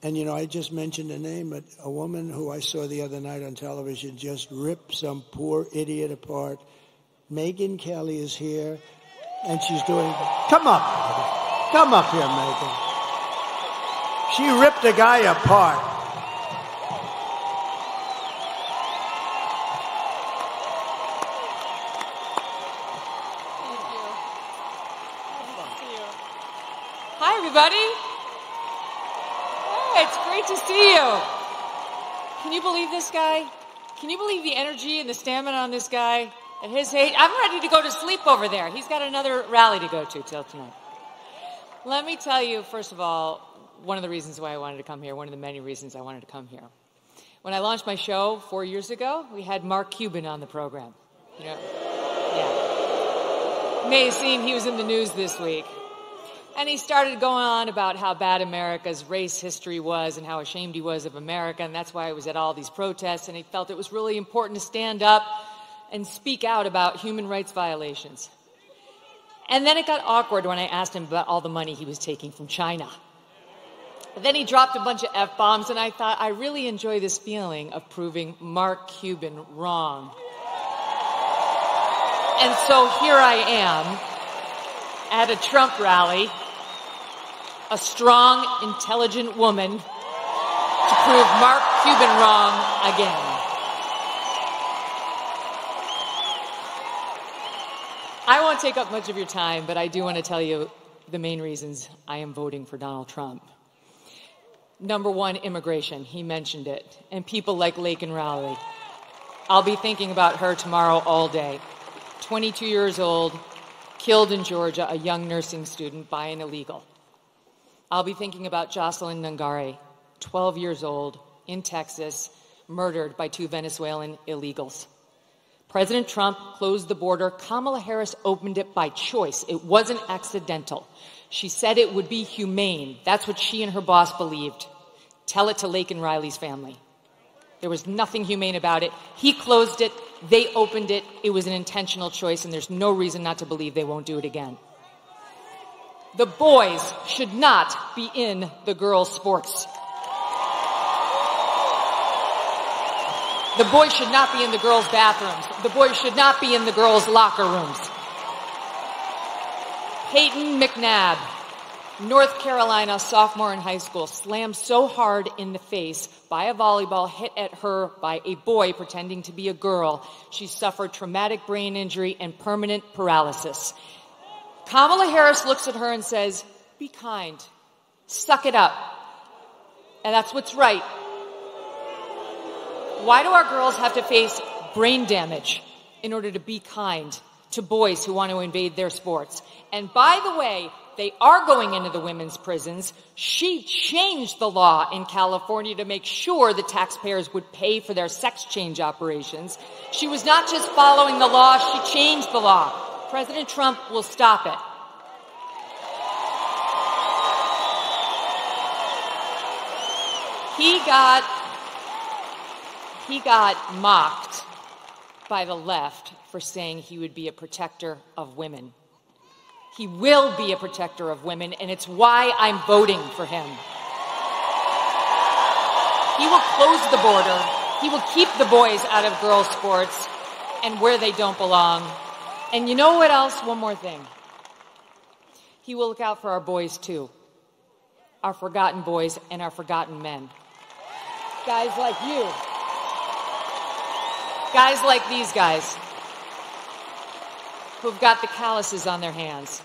And, you know, I just mentioned a name, but a woman who I saw the other night on television just ripped some poor idiot apart. Megyn Kelly is here, and she's doing... Come up. Come up here, Megyn. She ripped a guy apart. Thank you. Nice to see you. Hi, everybody. Hey, it's great to see you. Can you believe this guy? Can you believe the energy and the stamina on this guy? At his age, I'm ready to go to sleep over there. He's got another rally to go to till tonight. Let me tell you, first of all, one of the reasons why I wanted to come here, one of the many reasons I wanted to come here. When I launched my show 4 years ago, we had Mark Cuban on the program. You know, yeah. May have seen he was in the news this week. And he started going on about how bad America's race history was and how ashamed he was of America, and that's why he was at all these protests, and he felt it was really important to stand up and speak out about human rights violations. And then it got awkward when I asked him about all the money he was taking from China. But then he dropped a bunch of F-bombs, and I thought, I really enjoy this feeling of proving Mark Cuban wrong. And so here I am at a Trump rally, a strong, intelligent woman to prove Mark Cuban wrong again. I won't take up much of your time, but I do want to tell you the main reasons I am voting for Donald Trump. Number one, immigration. He mentioned it. And people like Laken Riley. I'll be thinking about her tomorrow all day. 22 years old, killed in Georgia, a young nursing student by an illegal. I'll be thinking about Jocelyn Nungare, 12 years old, in Texas, murdered by 2 Venezuelan illegals. President Trump closed the border. Kamala Harris opened it by choice. It wasn't accidental. She said it would be humane. That's what she and her boss believed. Tell it to Laken Riley's family. There was nothing humane about it. He closed it. They opened it. It was an intentional choice, and there's no reason not to believe they won't do it again. The boys should not be in the girls' sports. The boys should not be in the girls' bathrooms. The boys should not be in the girls' locker rooms. Peyton McNabb, North Carolina sophomore in high school, slammed so hard in the face by a volleyball hit at her by a boy pretending to be a girl, she suffered traumatic brain injury and permanent paralysis. Kamala Harris looks at her and says, be kind. Suck it up. And that's what's right. Why do our girls have to face brain damage in order to be kind to boys who want to invade their sports? And by the way, they are going into the women's prisons. She changed the law in California to make sure the taxpayers would pay for their sex change operations. She was not just following the law, she changed the law. President Trump will stop it. He got mocked by the left for saying he would be a protector of women. He will be a protector of women, and it's why I'm voting for him. He will close the border. He will keep the boys out of girls' sports and where they don't belong. And you know what else? One more thing. He will look out for our boys, too. Our forgotten boys and our forgotten men. Guys like you. Guys like these guys who've got the calluses on their hands,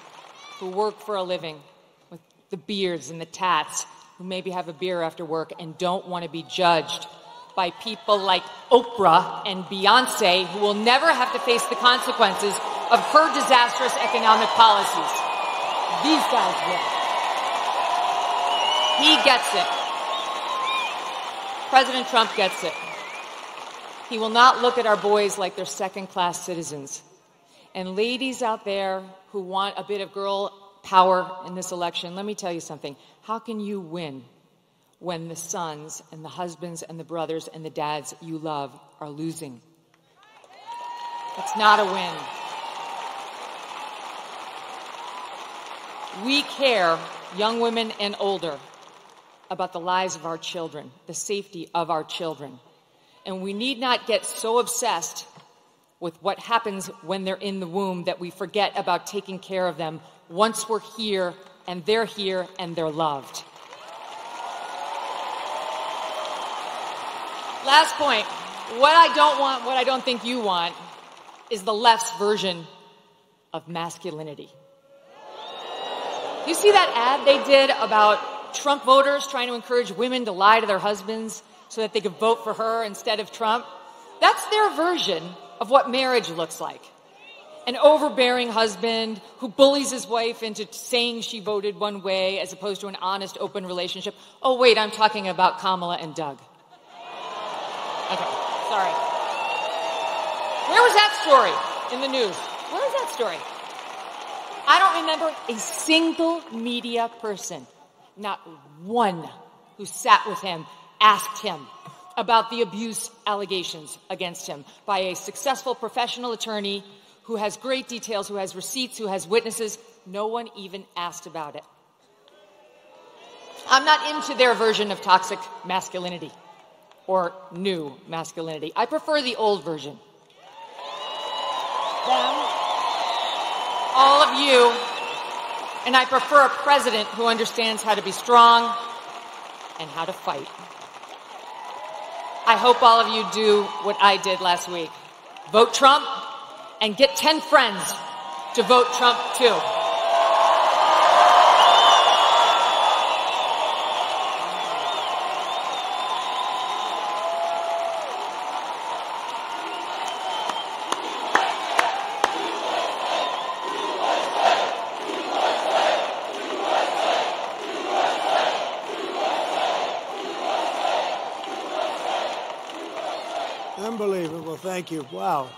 who work for a living with the beards and the tats, who maybe have a beer after work and don't want to be judged by people like Oprah and Beyonce, who will never have to face the consequences of her disastrous economic policies. These guys will. He gets it. President Trump gets it. He will not look at our boys like they're second-class citizens. And ladies out there who want a bit of girl power in this election, let me tell you something. How can you win when the sons and the husbands and the brothers and the dads you love are losing? It's not a win. We care, young women and older, about the lives of our children, the safety of our children. And we need not get so obsessed with what happens when they're in the womb that we forget about taking care of them once we're here and they're loved. Last point. What I don't want, what I don't think you want, is the left's version of masculinity. You see that ad they did about Trump voters trying to encourage women to lie to their husbands so that they could vote for her instead of Trump? That's their version of what marriage looks like. An overbearing husband who bullies his wife into saying she voted one way as opposed to an honest, open relationship. Oh, wait, I'm talking about Kamala and Doug. Okay, sorry. Where was that story in the news? Where was that story? I don't remember a single media person, not one, who sat with him, asked him about the abuse allegations against him by a successful professional attorney who has great details, who has receipts, who has witnesses. No one even asked about it. I'm not into their version of toxic masculinity or new masculinity. I prefer the old version. Them, all of you, and I prefer a president who understands how to be strong and how to fight. I hope all of you do what I did last week. Vote Trump and get 10 friends to vote Trump too. Unbelievable. Thank you. Wow.